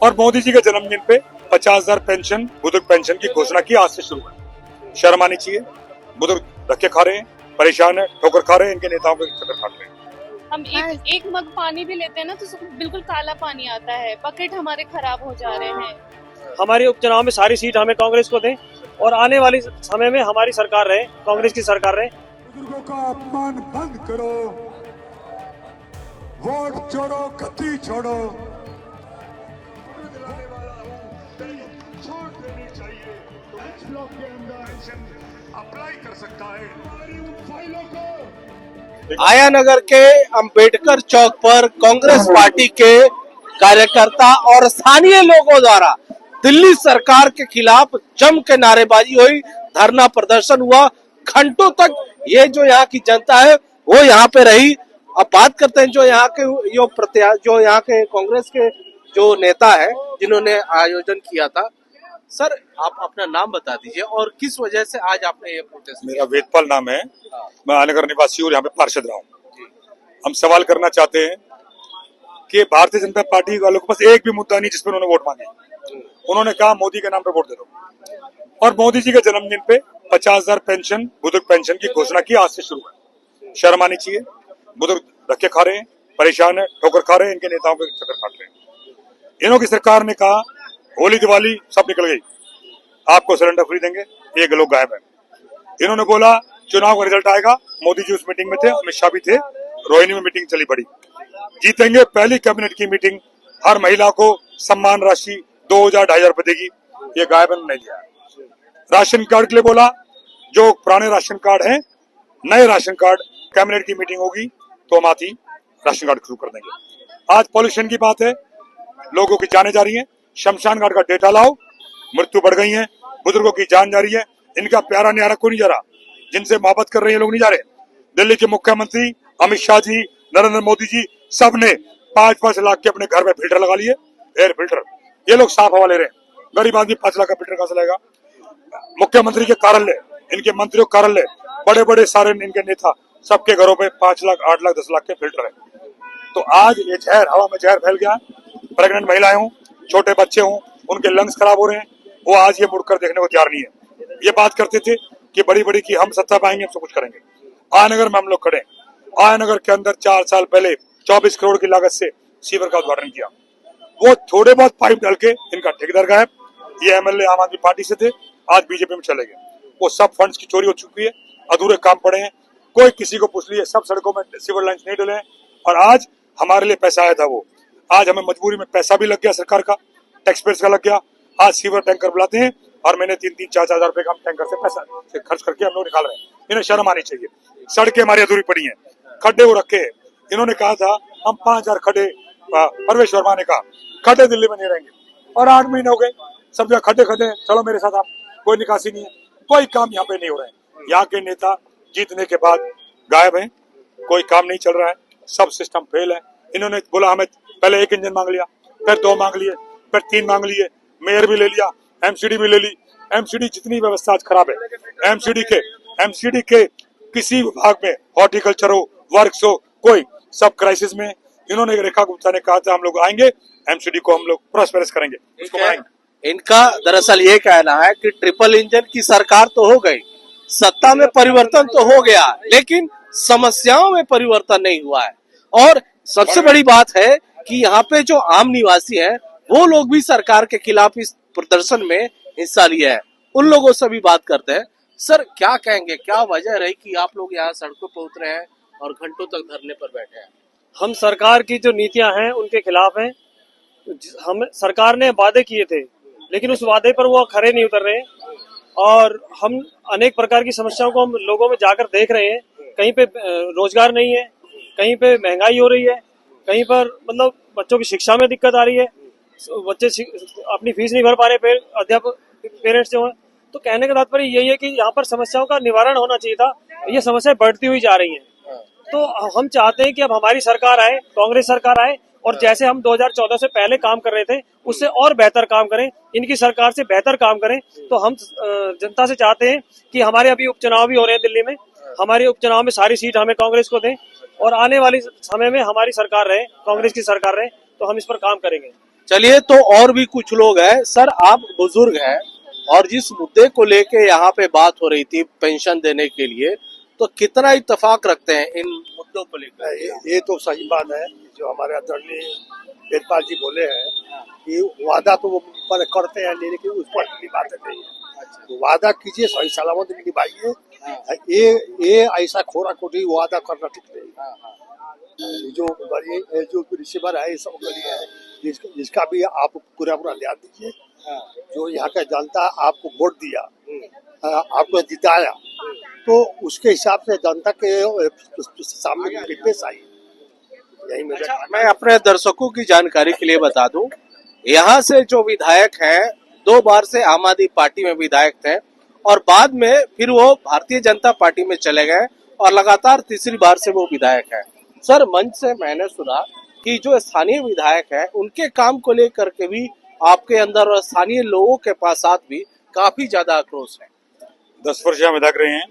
और मोदी जी के जन्मदिन पे 50,000 पेंशन, बुजुर्ग पेंशन की घोषणा की आज से शुरू है। शर्म आनी चाहिए। बुजुर्ग धक्के खा रहे हैं, परेशान है, ठोकर खा रहे हैं, इनके नेताओं के चक्कर काट रहे हैं। हम एक मग पानी भी लेते हैं ना तो बिल्कुल काला पानी आता है, बकेट हमारे खराब हो जा रहे हैं। हमारे उपचुनाव में सारी सीट हमें कांग्रेस को दें और आने वाली समय में हमारी सरकार रहे, कांग्रेस की सरकार रहे। बुजुर्गों का अपमान बंद करो, वोट छोड़ो, गद्दी छोड़ो। छोड़ देनी चाहिए तो एच ब्लॉक के अंदर पेंशन अप्लाई कर सकता है। हमारी उन फाइलों को आया नगर के अंबेडकर चौक पर कांग्रेस पार्टी के कार्यकर्ता और स्थानीय लोगों द्वारा दिल्ली सरकार के खिलाफ जम के नारेबाजी हुई, धरना प्रदर्शन हुआ। घंटों तक ये जो यहाँ की जनता है वो यहाँ पे रही। अब बात करते हैं जो यहाँ के जो यहाँ के कांग्रेस के जो नेता है जिन्होंने आयोजन किया था। सर, आप अपना नाम बता दीजिए और किस वजह से आज आपने ये प्रोटेस्ट किया? मेरा वेदपाल नाम है, मैं आनगर निवासी और यहाँ पे पार्षद रहा हूँ। हम सवाल करना चाहते हैं कि भारतीय जनता पार्टी वालों के पास एक भी मुद्दा नहीं जिस पर उन्होंने वोट मांगे। उन्होंने कहा मोदी के नाम पे वोट दे दो, और मोदी जी के जन्मदिन पे 50,000 पेंशन, बुजुर्ग पेंशन की घोषणा की आज से शुरू है। शर्म आनी चाहिए। बुजुर्ग धक्के खा रहे हैं, परेशान है, ठोकर खा रहे हैं, इनके नेताओं के चक्कर काट रहे हैं। इन्हों की सरकार ने कहा होली दिवाली सब निकल गई, आपको सिलेंडर फ्री देंगे, एक लोग गायब है। इन्होंने बोला चुनाव का रिजल्ट आएगा, मोदी जी उस मीटिंग में थे, अमित शाह भी थे, रोहिणी में मीटिंग चली बड़ी, जीतेंगे। पहली कैबिनेट की मीटिंग, हर महिला को सम्मान राशि 2,000-2,500 रुपए देगी, ये गायब नहीं दिया। राशन कार्ड के लिए बोला, जो पुराने राशन कार्ड हैं, नए राशन कार्ड, कैबिनेट की मीटिंग होगी तो हम आती राशन कार्ड शुरू कर देंगे। आज पॉल्यूशन की बात है, लोगों की जाने जा रही है, शमशान घाट का डेटा लाओ, मृत्यु बढ़ गई है, बुजुर्गों की जान जा रही है, इनका प्यारा न्यारा कोई नहीं जा रहा, जिनसे मोहब्बत कर रहे हैं लोग नहीं जा रहे। दिल्ली के मुख्यमंत्री अमित शाह जी, नरेंद्र मोदी जी, सब ने 5-5 लाख के अपने घर में फिल्टर लगा लिए, एयर फिल्टर। ये लोग साफ हवा ले रहे हैं, गरीब आदमी 5 लाख का फिल्टर कहां से लाएगा? मुख्यमंत्री के कार्यालय, इनके मंत्रियों के कार्यालय, बड़े बड़े सारे इनके नेता, सबके घरों पे 5 लाख, 8 लाख, 10 लाख के फिल्टर है। तो आज ये जहर, हवा में जहर फैल गया। प्रेग्नेंट महिलाएं हों, छोटे बच्चे हों, उनके लंग्स खराब हो रहे हैं, वो आज ये मुड़कर देखने को तैयार नहीं है। ये बात करते थे कि बड़ी बड़ी की हम सत्ता पाएंगे, हम सब कुछ करेंगे। आयनगर में हम लोग खड़े, आयनगर के अंदर 4 साल पहले 24 करोड़ की लागत से सीवर का उद्घाटन किया, वो थोड़े बहुत पाइप डाल के इनका ठेकेदार गायब। ये एमएलए आम आदमी पार्टी से थे, आज बीजेपी में चले गए। वो सब फंड्स की चोरी हो चुकी है, अधूरे काम पड़े हैं, कोई किसी को पूछ लिए, सब सड़कों में सीवर लाइन नहीं डले हैं। और आज हमारे लिए पैसा आया था, वो आज हमें मजबूरी में पैसा भी लग गया, सरकार का, टैक्स पेयर्स का लग गया। आज सीवर टैंकर बुलाते हैं और मैंने 3-3, 4-4 हजार रुपए का टैंकर से पैसा से खर्च करके हम लोग निकाल रहे हैं। इन्हें शर्म आनी चाहिए। सड़कें हमारी अधूरी पड़ी हैं, खड्डे वो रखे हैं। इन्होंने कहा था हम 5,000 खड्डे, परवेश वर्मा ने कहा खड्डे दिल्ली में नहीं रहेंगे, और 8 महीने हो गए, सब जगह खड्डे खड्डे। चलो मेरे साथ, आप, कोई निकासी नहीं है, कोई काम यहाँ पे नहीं हो रहा है। यहाँ के नेता जीतने के बाद गायब हैं, कोई काम नहीं चल रहा है, सब सिस्टम फेल है। इन्होंने बोला हमें पहले 1 इंजन मांग लिया, फिर 2 मांग लिए, फिर 3 मांग लिए, मेयर भी ले लिया, एमसीडी भी ले ली। एमसीडी जितनी व्यवस्था आज खराब है, एमसीडी के किसी विभाग में, हॉर्टिकल्चर हो, वर्क्स हो, कोई, सब क्राइसिस में। इन्होंने रेखा गुप्ता ने कहा था हम लोग आएंगे, एमसीडी को हम लोग प्रॉस्पेरस करेंगे, उसको बनाएंगे। इनका दरअसल ये कहना है कि ट्रिपल इंजन की सरकार तो हो गई, सत्ता में परिवर्तन तो हो गया, लेकिन समस्याओं में परिवर्तन नहीं हुआ है। और सबसे बड़ी बात है कि यहाँ पे जो आम निवासी हैं, वो लोग भी सरकार के खिलाफ इस प्रदर्शन में हिस्सा लिया है। उन लोगों से भी बात करते हैं। सर, क्या कहेंगे, क्या वजह रही कि आप लोग यहाँ सड़कों पर उतरे हैं और घंटों तक धरने पर बैठे हैं? हम सरकार की जो नीतियां हैं उनके खिलाफ हैं। हम सरकार ने वादे किए थे, लेकिन उस वादे पर वो खरे नहीं उतर रहे, और हम अनेक प्रकार की समस्याओं को हम लोगों में जाकर देख रहे हैं। कहीं पे रोजगार नहीं है, कहीं पे महंगाई हो रही है, कहीं पर मतलब बच्चों की शिक्षा में दिक्कत आ रही है, बच्चे अपनी फीस नहीं भर पा रहे, अध्यापक पेरेंट्स जो हैं। तो कहने का तात्पर्य यही है कि यहाँ पर समस्याओं का निवारण होना चाहिए था, ये समस्याएं बढ़ती हुई जा रही हैं। तो हम चाहते हैं कि अब हमारी सरकार आए, कांग्रेस सरकार आए, और जैसे हम 2014 से पहले काम कर रहे थे उससे और बेहतर काम करें, इनकी सरकार से बेहतर काम करें। तो हम जनता से चाहते हैं कि हमारे अभी उपचुनाव भी हो रहे हैं दिल्ली में, हमारे उपचुनाव में सारी सीट हमें कांग्रेस को दें और आने वाली समय में हमारी सरकार रहे, कांग्रेस की सरकार रहे, तो हम इस पर काम करेंगे। चलिए, तो और भी कुछ लोग हैं। सर, आप बुजुर्ग हैं और जिस मुद्दे को लेके यहाँ पे बात हो रही थी पेंशन देने के लिए, तो कितना इत्तेफाक रखते हैं इन मुद्दों को लेकर? ये तो सही बात है जो हमारे आदरणीय वेदपाल जी बोले हैं कि वादा तो वो पर करते हैं लेकिन उस पर निभाते नहीं है। तो वादा कीजिए, सही सलामत निभाइए। ये ऐसा खोरा खोटी वादा करना ठीक नहीं। जो रिसीवर है, सब के लिए है, जिसका भी आप पूरा ध्यान दीजिए। जो यहाँ का जनता आपको वोट दिया, आपको जिताया, तो उसके हिसाब से जनता के सामने पेश आई। यही मेरा मैं अपने दर्शकों की जानकारी के लिए बता दूं, यहाँ से जो विधायक हैं 2 बार से आम आदमी पार्टी में विधायक थे और बाद में फिर वो भारतीय जनता पार्टी में चले गए और लगातार तीसरी बार से वो विधायक है। सर, मंच से मैंने सुना कि जो स्थानीय विधायक है उनके काम को लेकर के भी आपके अंदर और स्थानीय लोगों के पास भी काफी ज्यादा आक्रोश है। 10 वर्ष यहाँ विधायक रहे हैं,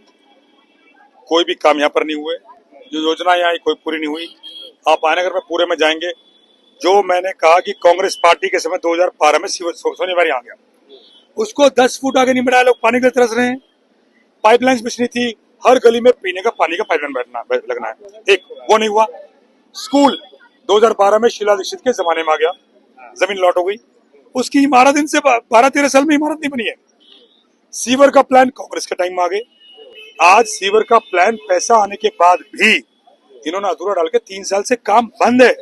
कोई भी काम यहाँ पर नहीं हुए। जो योजना यहाँ कोई पूरी नहीं हुई। आप आयनगर में पूरे में जाएंगे, जो मैंने कहा कि कांग्रेस पार्टी के समय 2012 में सोनीवारी आ गया, उसको 10 फुट आगे नहीं बढ़ाया। लोग पानी के लिए तरस रहे हैं। पाइपलाइन बिछनी थी, हर गली में पीने का पानी का पाइपलाइन लगना है, एक वो नहीं हुआ। स्कूल 2012 में शीला दीक्षित के जमाने में आ गया, जमीन लॉट हो गई, उसकी इमारत इनसे 12-13 साल में इमारत नहीं बनी है। सीवर का प्लान कांग्रेस के टाइम में आ गए। आज सीवर का प्लान पैसा आने के बाद भी इन्होंने अधूरा डाल के 3 साल से काम बंद है।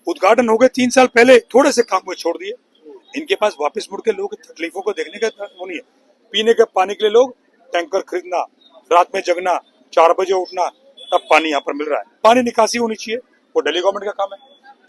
उद्घाटन हो गए 3 साल पहले, थोड़े से काम को छोड़ दिए। इनके पास वापस मुड़ के लोगों की तकलीफों को देखने का वो नहीं है। पीने के पानी के लिए लोग टैंकर खरीदना, रात में जगना, 4 बजे उठना, तब पानी यहाँ पर मिल रहा है। पानी निकासी होनी चाहिए, वो दिल्ली गवर्नमेंट का काम है।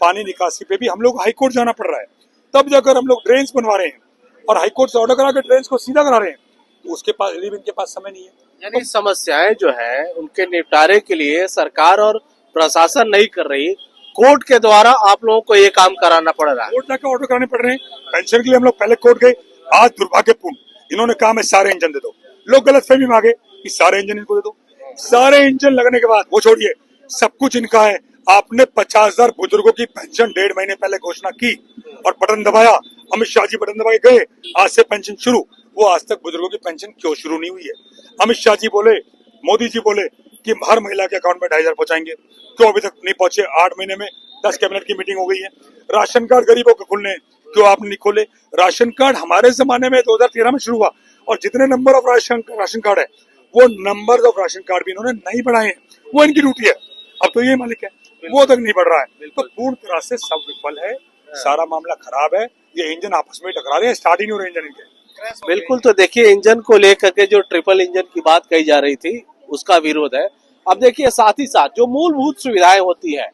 पानी निकासी पे भी हम लोग हाईकोर्ट जाना पड़ रहा है, तब जाकर हम लोग ड्रेन्स बनवा रहे हैं और हाईकोर्ट से ऑर्डर करा के ड्रेन्स को सीधा करा रहे हैं। तो उसके पास इनके पास समय नहीं है। यानी समस्याएं जो है उनके निपटारे के लिए सरकार और प्रशासन नहीं कर रही, कोर्ट के द्वारा आप लोगों को ये काम कराना पड़ रहा है। कोर्ट जाकर ऑर्डर कराने पड़ रहे हैं। पेंशन के लिए हम लोग पहले कोर्ट गए, आज दुर्भाग्यपूर्ण इन्होंने कहा मैं सारे इंजन दे दो। लोग गलतफहमी मांगे कि सारे इंजन इनको दे दो। सारे इंजन लगने के बाद वो छोड़िए, सब कुछ इनका है। आपने 50,000 बुजुर्गों की पेंशन 1.5 महीने पहले घोषणा की और बटन दबाया, अमित शाह जी बटन दबा के गए, आज से पेंशन शुरू। वो आज तक बुजुर्गों की पेंशन क्यों शुरू नहीं हुई है? अमित शाह जी बोले, मोदी जी बोले कि हर महिला के अकाउंट में 2,500 पहुंचाएंगे, क्यों अभी तक नहीं पहुंचे? 8 महीने में 10 कैबिनेट की मीटिंग हो गई है। राशन कार्ड गरीबों के खुलने, क्यों आपने नहीं खोले? राशन कार्ड हमारे जमाने में 2013 में शुरू हुआ और जितने नंबर ऑफ राशन कार्ड है वो नंबर ऑफ राशन कार्ड भी इन्होंने नहीं बढ़ाए हैं। वो इनकी ड्यूटी है। अब तो ये मालिक है, वो तक नहीं बढ़ रहा है। तो पूर्ण तरह से सब विफल है, सारा मामला खराब है। ये इंजन आपस में टकरा रहे हैं, स्टार्ट ही नहीं हो रहे इंजन इनके। बिल्कुल, तो देखिए इंजन को लेकर के जो ट्रिपल इंजन की बात कही जा रही थी उसका विरोध है। अब देखिए साथ ही साथ जो मूलभूत सुविधाएं होती है,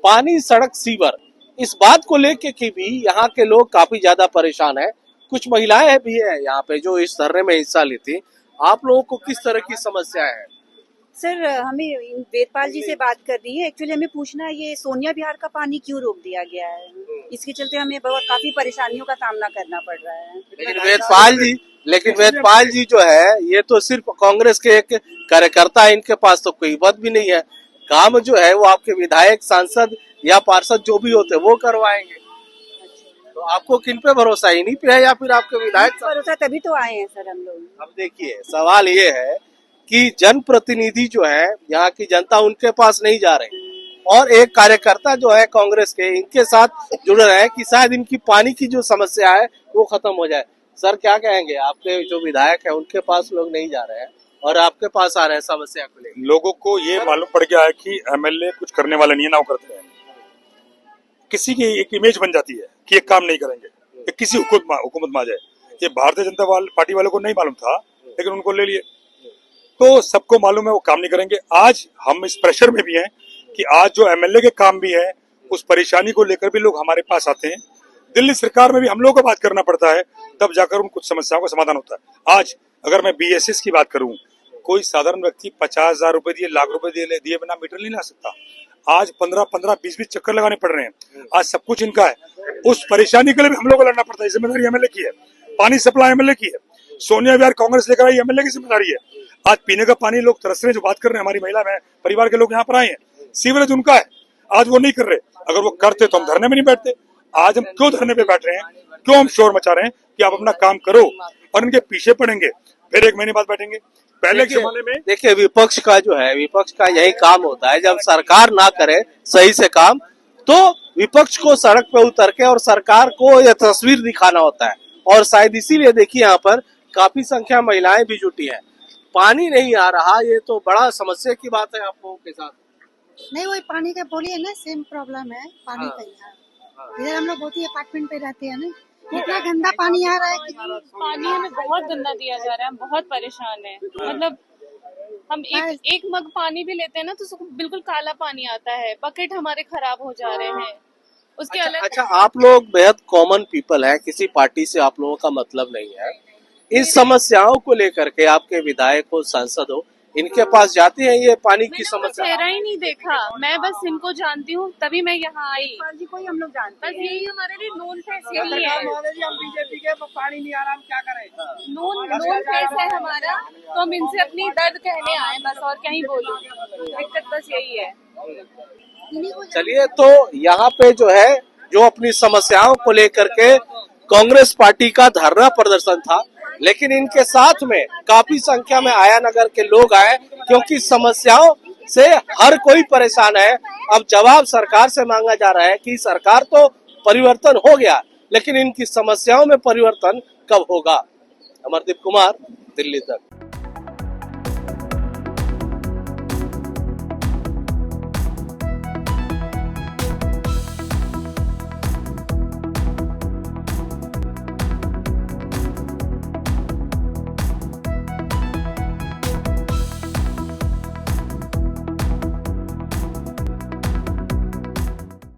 पानी, सड़क, सीवर, इस बात को लेकर के भी यहाँ के लोग काफी ज्यादा परेशान है। कुछ महिलाएं भी है यहाँ पे जो इस धरने में हिस्सा ली थी। आप लोगों को किस तरह की समस्याएं है? सर, हमें वेदपाल जी से बात करनी है। एक्चुअली हमें पूछना है ये सोनिया विहार का पानी क्यों रोक दिया गया है। इसके चलते हमें बहुत काफी परेशानियों का सामना करना पड़ रहा है। लेकिन वेदपाल जी जो है ये तो सिर्फ कांग्रेस के एक कार्यकर्ता है, इनके पास तो कोई पद भी नहीं है। काम जो है वो आपके विधायक, सांसद या पार्षद जो भी होते हैं वो करवाएंगे। तो आपको किन पे भरोसा, इन्हीं पे है या फिर आपके विधायक? भरोसा तभी तो आए हैं सर हम लोग। अब देखिए सवाल ये है कि जनप्रतिनिधि जो है यहाँ की जनता उनके पास नहीं जा रही और एक कार्यकर्ता जो है कांग्रेस के इनके साथ जुड़ रहे हैं कि शायद इनकी पानी की जो समस्या है वो खत्म हो जाए। सर, क्या कहेंगे? आपके जो विधायक है उनके पास लोग नहीं जा रहे हैं और आपके पास आ रहे हैं समस्या को लेकर। लोगों को ये मालूम पड़ गया है कि एमएलए कुछ करने वाला नहीं है, ना वो करते हैं। किसी की एक इमेज बन जाती है कि ये काम नहीं करेंगे, ये किसी हुकूमत में आ जाए। ये भारतीय जनता पार्टी वालों को नहीं मालूम था, लेकिन उनको ले लिए। तो सबको मालूम है वो काम नहीं करेंगे। आज हम इस प्रेशर में भी हैं कि आज जो एमएलए के काम भी है उस परेशानी को लेकर भी लोग हमारे पास आते हैं। दिल्ली सरकार में भी हम लोगों को बात करना पड़ता है, तब जाकर उन कुछ समस्याओं का समाधान होता है। आज अगर मैं बीएसएस की बात करूं, कोई साधारण व्यक्ति 50,000 रुपए दिए, लाख रुपए दिए बिना मीटर नहीं ला सकता। आज 15-15, 20-20 चक्कर लगाने पड़ रहे हैं। आज सब कुछ इनका है। उस परेशानी के लिए भी हम लोग को लड़ना पड़ता है। जिम्मेदारी एमएलए की है, पानी सप्लाई एमएलए की है, सोनिया विहार कांग्रेस लेकर आई, एमएलए की जिम्मेदारी है। आज पीने का पानी लोग तरस रहे, जो बात कर रहे हैं हमारी महिला में परिवार के लोग यहाँ पर आए हैं, सीवरेज उनका है, आज वो नहीं कर रहे। अगर वो करते तो हम धरने में नहीं बैठते। आज हम क्यों धरने पे बैठ रहे हैं, क्यों हम शोर मचा रहे हैं कि आप अपना काम करो, और इनके पीछे पड़ेंगे, फिर 1 महीने बाद बैठेंगे। पहले के जमाने में देखिए विपक्ष का जो है, विपक्ष का यही काम होता है, जब सरकार ना करे सही से काम तो विपक्ष को सड़क पे उतर के और सरकार को यह तस्वीर दिखाना होता है। और शायद इसीलिए देखिए यहाँ पर काफी संख्या महिलाएं भी जुटी है। पानी नहीं आ रहा, ये तो बड़ा समस्या की बात है आप लोगों के साथ। नहीं, वही पानी का बोलिए ना, सेम प्रॉब्लम है पानी का यहाँ। इधर हम लोग बहुत ही अपार्टमेंट पे रहते हैं ना, इतना गंदा पानी आ रहा है कि पानी हमें बहुत गंदा दिया जा रहा है, हम बहुत परेशान हैं। मतलब हम एक मग पानी भी लेते हैं ना तो उसको बिल्कुल काला पानी आता है, बकेट हमारे खराब हो जा रहे हैं। उसके अच्छा, आप लोग बेहद कॉमन पीपल हैं, किसी पार्टी से आप लोगों का मतलब नहीं है। इस समस्याओं को लेकर के आपके विधायक हो, सांसद हो, इनके पास जाते हैं ये पानी की समस्या? चेहरा ही नहीं देखा, मैं बस इनको जानती हूँ तभी मैं यहाँ आई। जी को ही हम लोग जानते बस यही हमारे लिए नून फेस यही है, हम बीजेपी के पानी नहीं आ रहा, हम क्या करें? नून फेस है हमारा, तो हम इनसे अपनी दर्द कहने आए बस, और क्या ही बोलूं। दिक्कत बस यही है। चलिए, तो यहाँ पे जो है, जो अपनी समस्याओं को लेकर के कांग्रेस पार्टी का धरना प्रदर्शन था, लेकिन इनके साथ में काफी संख्या में आया नगर के लोग आए, क्योंकि समस्याओं से हर कोई परेशान है। अब जवाब सरकार से मांगा जा रहा है कि सरकार तो परिवर्तन हो गया, लेकिन इनकी समस्याओं में परिवर्तन कब होगा। अमरदीप कुमार, दिल्ली तक।